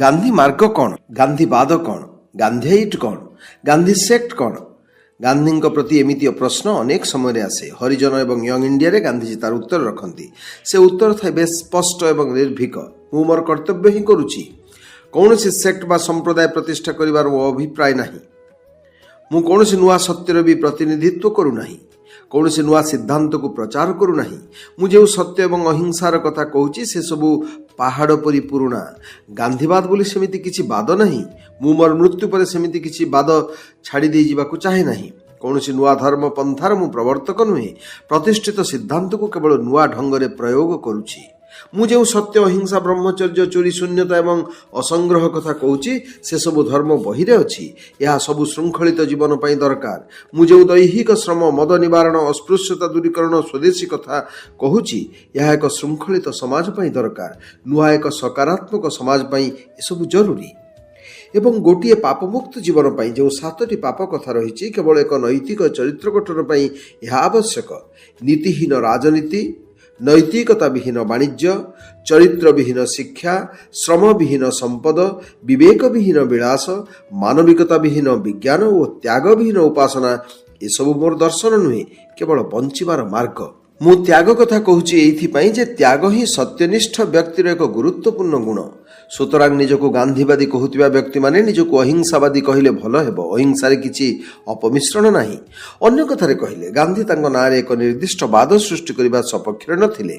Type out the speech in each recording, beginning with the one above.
ଗାନ୍ଧୀ ମାର୍ଗ କ'ଣ? ଗାନ୍ଧୀବାଦ କ'ଣ? ଗାନ୍ଧୀଆଇଟ୍ କ'ଣ? ଗାନ୍ଧୀ ସେକ୍ଟ କ'ଣ? ଗାନ୍ଧୀଙ୍କ ପ୍ରତି ଏମିତି ପ୍ରଶ୍ନ ଅନେକ ସମୟରେ ଆସେ। ହରିଜନ ଏବଂ ୟଙ୍ଗ ଇଣ୍ଡିଆରେ ଗାନ୍ଧୀଜୀ ତାର ଉତ୍ତର ରଖନ୍ତି। ସେ ଉତ୍ତର ଥାଏ ବେଶ ସ୍ପଷ୍ଟ ଏବଂ ନିର୍ଭୀକ। ମୁଁ ମୋର କର୍ତ୍ତବ୍ୟ ହିଁ କରୁଛି। କୌଣସି ସେକ୍ଟ ବା ସମ୍ପ୍ରଦାୟ ପ୍ରତିଷ୍ଠା କରିବାର ମୋ ଅଭିପ୍ରାୟ ନାହିଁ। ମୁଁ କୌଣସି ନୂଆ ସତ୍ୟର ବି ପ୍ରତିନିଧିତ୍ୱ କରୁନାହିଁ। କୌଣସି ନୂଆ ସିଦ୍ଧାନ୍ତକୁ ପ୍ରଚାର କରୁନାହିଁ। ମୁଁ ଯେଉଁ ସତ୍ୟ ଏବଂ ଅହିଂସାର କଥା କହୁଛି ସେସବୁ ପାହାଡ଼ ପରି ପୁରୁଣା। ଗାନ୍ଧୀବାଦ ବୋଲି ସେମିତି କିଛି ବାଦ ନାହିଁ। ମୁଁ ମୋର ମୃତ୍ୟୁ ପରେ ସେମିତି କିଛି ବାଦ ଛାଡ଼ି ଦେଇଯିବାକୁ ଚାହେଁ ନାହିଁ। କୌଣସି ନୂଆ ଧର୍ମ ପନ୍ଥାର ମୁଁ ପ୍ରବର୍ତ୍ତକ ନୁହେଁ। ପ୍ରତିଷ୍ଠିତ ସିଦ୍ଧାନ୍ତକୁ କେବଳ ନୂଆ ଢଙ୍ଗରେ ପ୍ରୟୋଗ କରୁଛି। ମୁଁ ଯେଉଁ ସତ୍ୟ, ଅହିଂସା, ବ୍ରହ୍ମଚର୍ଯ୍ୟ, ଚୋରି, ଶୂନ୍ୟତା ଏବଂ ଅସଂଗ୍ରହ କଥା କହୁଛି ସେସବୁ ଧର୍ମ ବହିରେ ଅଛି। ଏହା ସବୁ ଶୃଙ୍ଖଳିତ ଜୀବନ ପାଇଁ ଦରକାର। ମୁଁ ଯେଉଁ ଦୈହିକ ଶ୍ରମ, ମଦ ନିବାରଣ, ଅସ୍ପୃଶ୍ୟତା ଦୂରୀକରଣ, ସ୍ୱଦେଶୀ କଥା କହୁଛି ଏହା ଏକ ଶୃଙ୍ଖଳିତ ସମାଜ ପାଇଁ ଦରକାର। ନୂଆ ଏକ ସକାରାତ୍ମକ ସମାଜ ପାଇଁ ଏସବୁ ଜରୁରୀ। ଏବଂ ଗୋଟିଏ ପାପମୁକ୍ତ ଜୀବନ ପାଇଁ ଯେଉଁ 7ଟି ପାପ କଥା ରହିଛି କେବଳ ଏକ ନୈତିକ ଚରିତ୍ର ଗଠନ ପାଇଁ ଏହା ଆବଶ୍ୟକ। ନୀତିହୀନ ରାଜନୀତି, ନୈତିକତା ବିହୀନ ବାଣିଜ୍ୟ, ଚରିତ୍ର ବିହୀନ ଶିକ୍ଷା, ଶ୍ରମ ବିହୀନ ସମ୍ପଦ, ବିବେକ ବିହୀନ ବିଳାସ, ମାନବିକତା ବିହୀନ ବିଜ୍ଞାନ ଓ ତ୍ୟାଗ ବିହୀନ ଉପାସନା ଏସବୁ ମୋର ଦର୍ଶନ ନୁହେଁ, କେବଳ ବଞ୍ଚିବାର ମାର୍ଗ। ମୁଁ ତ୍ୟାଗ କଥା କହୁଛି ଏଇଥିପାଇଁ ଯେ ତ୍ୟାଗ ହିଁ ସତ୍ୟନିଷ୍ଠ ବ୍ୟକ୍ତିର ଏକ ଗୁରୁତ୍ୱପୂର୍ଣ୍ଣ ଗୁଣ। ସୁତରାଂ ନିଜକୁ ଗାନ୍ଧୀବାଦୀ କହୁଥିବା ବ୍ୟକ୍ତିମାନେ ନିଜକୁ ଅହିଂସାବାଦୀ କହିଲେ ଭଲ ହେବ। ଅହିଂସାରେ କିଛି ଅପମିଶ୍ରଣ ନାହିଁ। ଅନ୍ୟ କଥାରେ କହିଲେ ଗାନ୍ଧୀ ତାଙ୍କ ନାଁରେ ଏକ ନିର୍ଦ୍ଦିଷ୍ଟ ବାଦ ସୃଷ୍ଟି କରିବା ସପକ୍ଷରେ ନଥିଲେ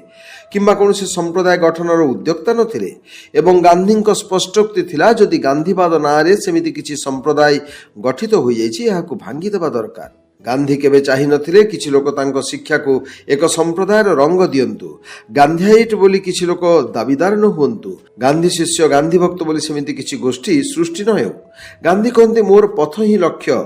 କିମ୍ବା କୌଣସି ସମ୍ପ୍ରଦାୟ ଗଠନର ଉଦ୍ୟୋକ୍ତା ନଥିଲେ। ଏବଂ ଗାନ୍ଧୀଙ୍କ ସ୍ପଷ୍ଟୋକ୍ତି ଥିଲା ଯଦି ଗାନ୍ଧୀବାଦ ନାଁରେ ସେମିତି କିଛି ସମ୍ପ୍ରଦାୟ ଗଠିତ ହୋଇଯାଇଛି ଏହାକୁ ଭାଙ୍ଗିଦେବା ଦରକାର। ଗାନ୍ଧୀ କେବେ ଚାହିଁନଥିଲେ କିଛି ଲୋକ ତାଙ୍କ ଶିକ୍ଷାକୁ ଏକ ସମ୍ପ୍ରଦାୟର ରଙ୍ଗ ଦିଅନ୍ତୁ। ଗାନ୍ଧୀଆଇଟ୍ ବୋଲି କିଛି ଲୋକ ଦାବିଦାର ନ ହୁଅନ୍ତୁ। ଗାନ୍ଧୀ ଶିଷ୍ୟ, ଗାନ୍ଧୀ ଭକ୍ତ ବୋଲି ସେମିତି କିଛି ଗୋଷ୍ଠୀ ସୃଷ୍ଟି ନ ହେଉ। ଗାନ୍ଧୀ କହନ୍ତି ମୋର ପଥ ହିଁ ଲକ୍ଷ୍ୟ।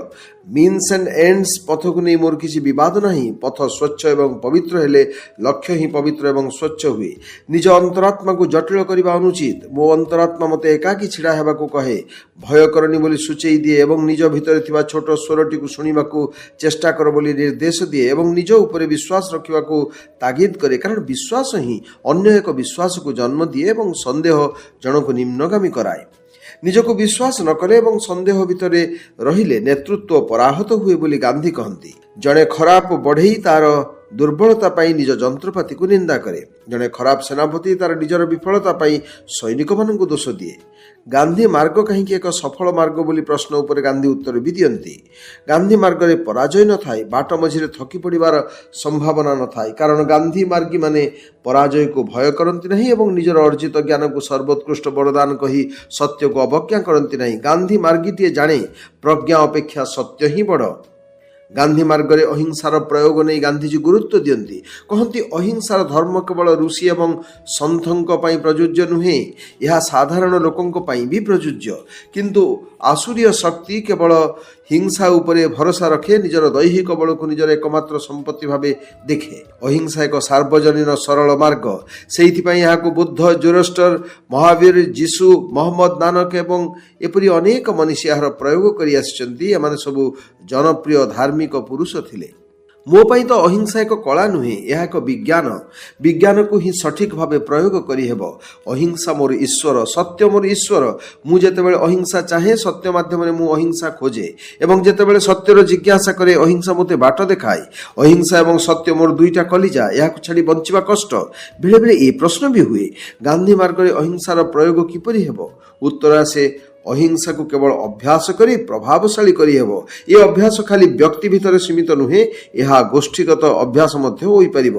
ମିନ୍ସ ଆଣ୍ଡ ଏଣ୍ଡସ୍ ପଥକୁ ନେଇ ମୋର କିଛି ବିବାଦ ନାହିଁ। ପଥ ସ୍ୱଚ୍ଛ ଏବଂ ପବିତ୍ର ହେଲେ ଲକ୍ଷ୍ୟ ହିଁ ପବିତ୍ର ଏବଂ ସ୍ୱଚ୍ଛ ହୁଏ। ନିଜ ଅନ୍ତରାତ୍ମାକୁ ଜଟିଳ କରିବା ଅନୁଚିତ। ମୋ ଅନ୍ତରାତ୍ମା ମୋତେ ଏକାକୀ ଛିଡ଼ା ହେବାକୁ କହେ। ଭୟ କରନି ବୋଲି ସୂଚେଇ ଦିଏ ଏବଂ ନିଜ ଭିତରେ ଥିବା ଛୋଟ ସ୍ୱରଟିକୁ ଶୁଣିବାକୁ ଚେଷ୍ଟା କର ବୋଲି ନିର୍ଦ୍ଦେଶ ଦିଏ ଏବଂ ନିଜ ଉପରେ ବିଶ୍ୱାସ ରଖିବାକୁ ତାଗିଦ କରେ। କାରଣ ବିଶ୍ୱାସ ହିଁ ଅନ୍ୟ ଏକ ବିଶ୍ୱାସକୁ ଜନ୍ମ ଦିଏ ଏବଂ ସନ୍ଦେହ ଜଣକୁ ନିମ୍ନଗାମୀ କରାଏ। ନିଜକୁ ବିଶ୍ୱାସ ନ କଲେ ଏବଂ ସନ୍ଦେହ ଭିତରେ ରହିଲେ ନେତୃତ୍ୱ ପରାହତ ହୁଏ ବୋଲି ଗାନ୍ଧୀ କହନ୍ତି। ଜଣେ ଖରାପ ବଢ଼େଇ ତାର ଦୁର୍ବଳତା ପାଇଁ ନିଜ ଯନ୍ତ୍ରପାତିକୁ ନିନ୍ଦା କରେ। ଜଣେ ଖରାପ ସେନାପତି ତାର ନିଜର ବିଫଳତା ପାଇଁ ସୈନିକମାନଙ୍କୁ ଦୋଷ ଦିଏ। ଗାନ୍ଧୀ ମାର୍ଗ କାହିଁକି ଏକ ସଫଳ ମାର୍ଗ ବୋଲି ପ୍ରଶ୍ନ ଉପରେ ଗାନ୍ଧୀ ଉତ୍ତର ବି ଦିଅନ୍ତି। ଗାନ୍ଧୀ ମାର୍ଗରେ ପରାଜୟ ନଥାଏ। ବାଟ ମଝିରେ ଥକି ପଡ଼ିବାର ସମ୍ଭାବନା ନଥାଏ। କାରଣ ଗାନ୍ଧୀ ମାର୍ଗୀମାନେ ପରାଜୟକୁ ଭୟ କରନ୍ତି ନାହିଁ ଏବଂ ନିଜର ଅର୍ଜିତ ଜ୍ଞାନକୁ ସର୍ବୋତ୍କୃଷ୍ଟ ବରଦାନ କହି ସତ୍ୟକୁ ଅବଜ୍ଞା କରନ୍ତି ନାହିଁ। ଗାନ୍ଧୀ ମାର୍ଗୀଟିଏ ଜାଣେ ପ୍ରଜ୍ଞା ଅପେକ୍ଷା ସତ୍ୟ ହିଁ ବଡ଼। ଗାନ୍ଧୀ ମାର୍ଗରେ ଅହିଂସାର ପ୍ରୟୋଗ ନେଇ ଗାନ୍ଧୀଜୀ ଗୁରୁତ୍ୱ ଦିଅନ୍ତି। କହନ୍ତି ଅହିଂସାର ଧର୍ମ କେବଳ ଋଷି ଏବଂ ସନ୍ଥଙ୍କ ପାଇଁ ପ୍ରଯୁଜ୍ୟ ନୁହେଁ, ଏହା ସାଧାରଣ ଲୋକଙ୍କ ପାଇଁ ବି ପ୍ରଯୁଜ୍ୟ। କିନ୍ତୁ ଆସୁରୀୟ ଶକ୍ତି କେବଳ ହିଂସା ଉପରେ ଭରସା ରଖେ, ନିଜର ଦୈହିକ ବଳକୁ ନିଜର ଏକମାତ୍ର ସମ୍ପତ୍ତି ଭାବେ ଦେଖେ। ଅହିଂସା ଏକ ସାର୍ବଜନୀନ ସରଳ ମାର୍ଗ। ସେଇଥିପାଇଁ ଏହାକୁ ବୁଦ୍ଧ, ଜୋରଷ୍ଟର, ମହାବୀର, ଯୀଶୁ, ମହମ୍ମଦ, ନାନକ ଏବଂ ଏପରି ଅନେକ ମନୀଷୀ ଏହାର ପ୍ରୟୋଗ କରି ଆସିଛନ୍ତି। ଏମାନେ ସବୁ ଜନପ୍ରିୟ ଧାର୍ମିକ ପୁରୁଷ ଥିଲେ। ମୋ ପାଇଁ ତ ଅହିଂସା ଏକ କଳା ନୁହେଁ, ଏହା ଏକ ବିଜ୍ଞାନ। ବିଜ୍ଞାନକୁ ହିଁ ସଠିକ୍ ଭାବେ ପ୍ରୟୋଗ କରିହେବ। ଅହିଂସା ମୋର ଈଶ୍ୱର, ସତ୍ୟ ମୋର ଈଶ୍ୱର। ମୁଁ ଯେତେବେଳେ ଅହିଂସା ଚାହେଁ ସତ୍ୟ ମାଧ୍ୟମରେ ମୁଁ ଅହିଂସା ଖୋଜେ ଏବଂ ଯେତେବେଳେ ସତ୍ୟର ଜିଜ୍ଞାସା କରେ ଅହିଂସା ମୋତେ ବାଟ ଦେଖାଏ। ଅହିଂସା ଏବଂ ସତ୍ୟ ମୋର ଦୁଇଟା କଲିଜା। ଏହାକୁ ଛାଡ଼ି ବଞ୍ଚିବା କଷ୍ଟ। ବେଳେବେଳେ ଏ ପ୍ରଶ୍ନ ବି ହୁଏ ଗାନ୍ଧୀ ମାର୍ଗରେ ଅହିଂସାର ପ୍ରୟୋଗ କିପରି ହେବ? ଉତ୍ତର ଆସେ ଅହିଂସାକୁ କେବଳ ଅଭ୍ୟାସ କରି ପ୍ରଭାବଶାଳୀ କରିହେବ। ଏ ଅଭ୍ୟାସ ଖାଲି ବ୍ୟକ୍ତି ଭିତରେ ସୀମିତ ନୁହେଁ, ଏହା ଗୋଷ୍ଠୀଗତ ଅଭ୍ୟାସ ମଧ୍ୟ ହୋଇପାରିବ।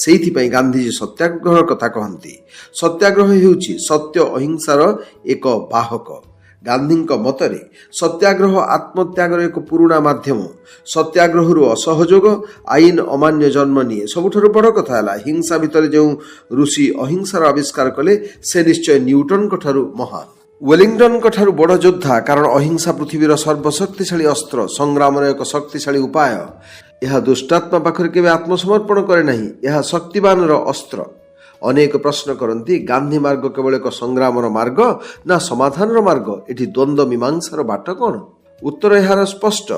ସେଇଥିପାଇଁ ଗାନ୍ଧୀଜୀ ସତ୍ୟାଗ୍ରହର କଥା କହନ୍ତି। ସତ୍ୟାଗ୍ରହ ହେଉଛି ସତ୍ୟ ଅହିଂସାର ଏକ ବାହକ। ଗାନ୍ଧୀଙ୍କ ମତରେ ସତ୍ୟାଗ୍ରହ ଆତ୍ମତ୍ୟାଗର ଏକ ପୁରୁଣା ମାଧ୍ୟମ। ସତ୍ୟାଗ୍ରହରୁ ଅସହଯୋଗ, ଆଇନ ଅମାନ୍ୟ ଜନ୍ମ ନିଏ। ସବୁଠାରୁ ବଡ଼ କଥା ହେଲା ହିଂସା ଭିତରେ ଯେଉଁ ଋଷି ଅହିଂସାର ଆବିଷ୍କାର କଲେ ସେ ନିଶ୍ଚୟ ନ୍ୟୁଟନଙ୍କ ଠାରୁ ମହାନ, ୱେଲିଂଟନଙ୍କ ଠାରୁ ବଡ଼ ଯୋଦ୍ଧା। କାରଣ ଅହିଂସା ପୃଥିବୀର ସର୍ବଶକ୍ତିଶାଳୀ ଅସ୍ତ୍ର, ସଂଗ୍ରାମର ଏକ ଶକ୍ତିଶାଳୀ ଉପାୟ। ଏହା ଦୁଷ୍ଟାତ୍ମା ପାଖରେ କେବେ ଆତ୍ମସମର୍ପଣ କରେ ନାହିଁ, ଏହା ଶକ୍ତିମାନର ଅସ୍ତ୍ର। ଅନେକ ପ୍ରଶ୍ନ କରନ୍ତି ଗାନ୍ଧୀ ମାର୍ଗ କେବଳ ଏକ ସଂଗ୍ରାମର ମାର୍ଗ ନା ସମାଧାନର ମାର୍ଗ? ଏଠି ଦ୍ୱନ୍ଦ୍ୱ ମୀମାଂସାର ବାଟ କ'ଣ? ଉତ୍ତର ଏହାର ସ୍ପଷ୍ଟ।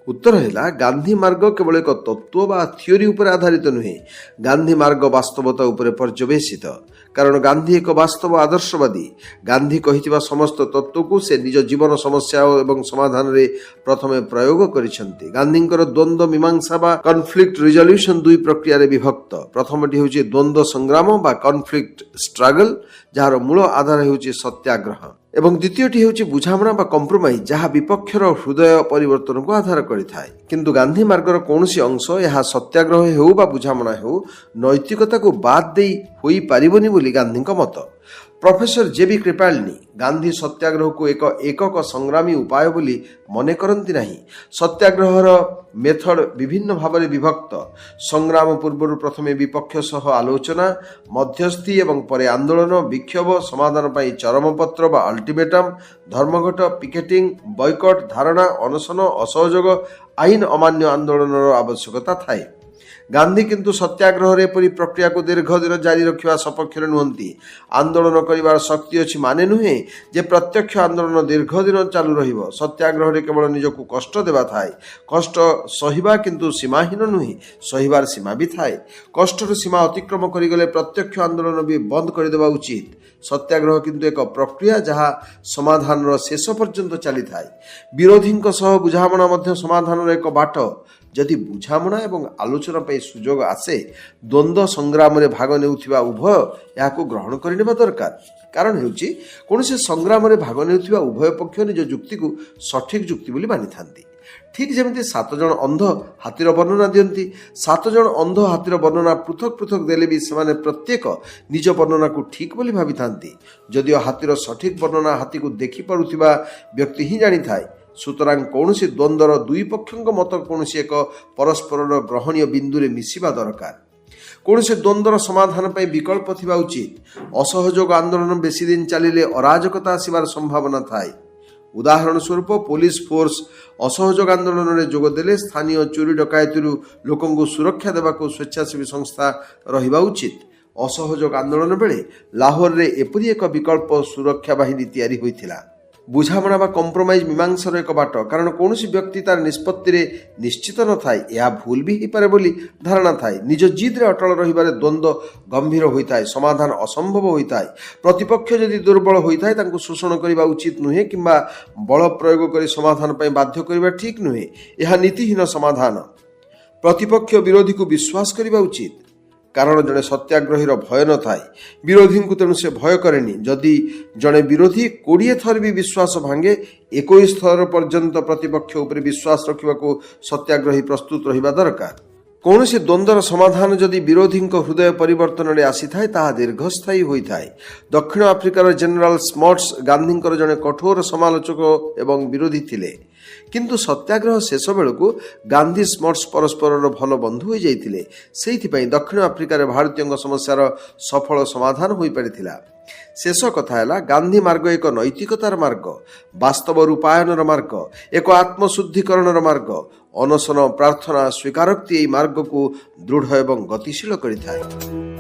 उत्तर है गांधी मार्ग केवल एक तत्व बा थियोरी उपर आधारित नुहे, गांधी मार्ग वास्तवता उपर पर्यवेसित। कारण गांधी एक वास्तव आदर्शवादी। गांधी कहिथिबा समस्त तत्व को से निज जीवन समस्या एवं समाधान रे प्रथमे प्रयोग करिसेंती। गांधींकर द्वंद्व मीमांसा बा कन्फ्लिक्ट रिजोल्यूशन दुई प्रक्रिया रे विभक्त। प्रथमटी होची द्वंद्व संग्राम बा कन्फ्लिक्ट स्ट्रगल, जार मूल आधार होची सत्याग्रह, एवं द्वितीयटी होची बुझामणा बा कम्प्रोमाइज, जहा विपक्षर हृदय परिवर्तन को आधार करिथाय। किंतु गांधी मार्गर कौनसी अंश यह सत्याग्रह हेउ बा बुझामणा हेउ नैतिकता को बाद देई होई पारिबनी बोली गांधींक मत। प्रोफेसर जेबी कृपालिनी गांधी सत्याग्रह को एक एकक संग्रामी उपाय बोली मने करंती नहीं। सत्याग्रहर मेथड विभिन्न भाव में विभक्त। संग्राम पूर्व प्रथमे विपक्ष सह आलोचना, मध्यस्थी एवं परे आंदोलन, विक्षोभ, समाधान पाई चरमपत्र बा अल्टिमेटम, धर्मघट, पिकेटिंग, बॉयकट, धारणा, अनशन, असहयोग, आईन अमान्य आंदोलन आवश्यकता थाए। गांधी किंतु सत्याग्रह एपरी प्रक्रिया को दीर्घ दिन जारी रखा सपक्ष नुहति। आंदोलन कर शक्ति अच्छी माने नुहे जे प्रत्यक्ष आंदोलन दीर्घ दिन चालू रहिबो। सत्याग्रह केवल निजक कष्ट देवा थाए। कष्ट सहिबा किंतु सीमाहीन नुहे, सहिबार सीमा भी थाए। कष्टर सीमा अतिक्रम करिगले प्रत्यक्ष आंदोलन भी बंद कर देवा उचित। सत्याग्रह किंतु एक प्रक्रिया जहाँ समाधान शेष पर्यंत चली थाए। विरोधी बुझामणा मध्य समाधान एक बाट। जदि बुझामणा एवं आलोचना पे सुजोग आसे, द्वंद्व संग्राम रे भाग नेउथिबा उभय याकू ग्रहण करिनेबा दरकार। कारण हेउची कोनसे संग्राम रे भाग नेउथिबा उभय पक्ष निज जुक्ति को सठिक जुक्ति बोली मानि थांती। ठीक जेमती 7 जन अंध हाथीर वर्णना दियंती। 7 जन अंध हाथीर वर्णना पृथक पृथक देले भी सेमाने प्रत्येक निज वर्णना को ठीक बोली भाबी थांती। जदिओ हाथीर सठिक वर्णना हाथी को देखि पारुथिबा व्यक्ति ही जानि थाए। सुतरां कौनसी द्वंद्वर दुई पक्षों मत कौनसी एक परस्पर ग्रहणीय बिंदु रे मिसिबा दरकार। कौनसी द्वंद्वर समाधान पाई विकल्प थिबा उचित। असहयोग आंदोलन बेसी दिन चलिले अराजकता आसिबार संभावना थाए। उदाहरण स्वरूप पुलिस फोर्स असहयोग आंदोलन रे जोग देले स्थानीय चोरी डकायतीरू लोकंकु सुरक्षा देबाकू स्वेच्छासेवी संस्था रहिबा उचित। असहयोग आंदोलन बेले लाहौर रे एपरी एक विकल्प सुरक्षा बाहिनी तैयारी होइथिला। बुझामणा बा कम्प्रोमाइज मीमांसार एक बाट। कारण कौनसी व्यक्ति तार निष्पत्ति रे निश्चित न थाए, यह भूल भी पारे बोली धारणा थाए। निज जिद रे अटल रहिबारे द्वंद्व गंभीर होइताए, समाधान असंभव होइताए। प्रतिपक्ष यदि दुर्बल होइताए तांको शोषण करिबा उचित नुहे किंबा बल प्रयोग करी समाधान पई बाध्य करिबा ठीक नुहे। यह नीतिहीन समाधान। प्रतिपक्ष विरोधी को विश्वास करिबा उचित। कारण जड़े सत्याग्रहीर भय न थाए, विरोधी को तेणु से भय करेनी। जदि जड़े विरोधी 20 थर भी विश्वास भांगे, 21 थर पर्यंत प्रतिपक्ष उपर विश्वास रखा सत्याग्रही प्रस्तुत रहिबा दरकार। कौनसी द्वंद्वर समाधान जदि विरोधी हृदय परिवर्तन रे आसी थाए ताहा दीर्घस्थायी होइथाए। दक्षिण आफ्रिकार जनरल स्मट्स गांधींकर जड़े कठोर समालोचक एवं विरोधी थिले। किंतु सत्याग्रह शेष बेलू गांधी स्मट्स परस्पर भल बंधु हो जाइथिले। सेइथिपई दक्षिण आफ्रिकार भारतीय समस्यार सफल समाधान हो पारिथिला। शेष कथा है गांधी मार्ग एक नैतिकतार मार्ग, वास्तव रूपायनर मार्ग, एक आत्मशुद्धिकरणर मार्ग। अनशन, प्रार्थना, स्वीकारोक्ति मार्ग को दृढ़ एवं गतिशील करिथाए।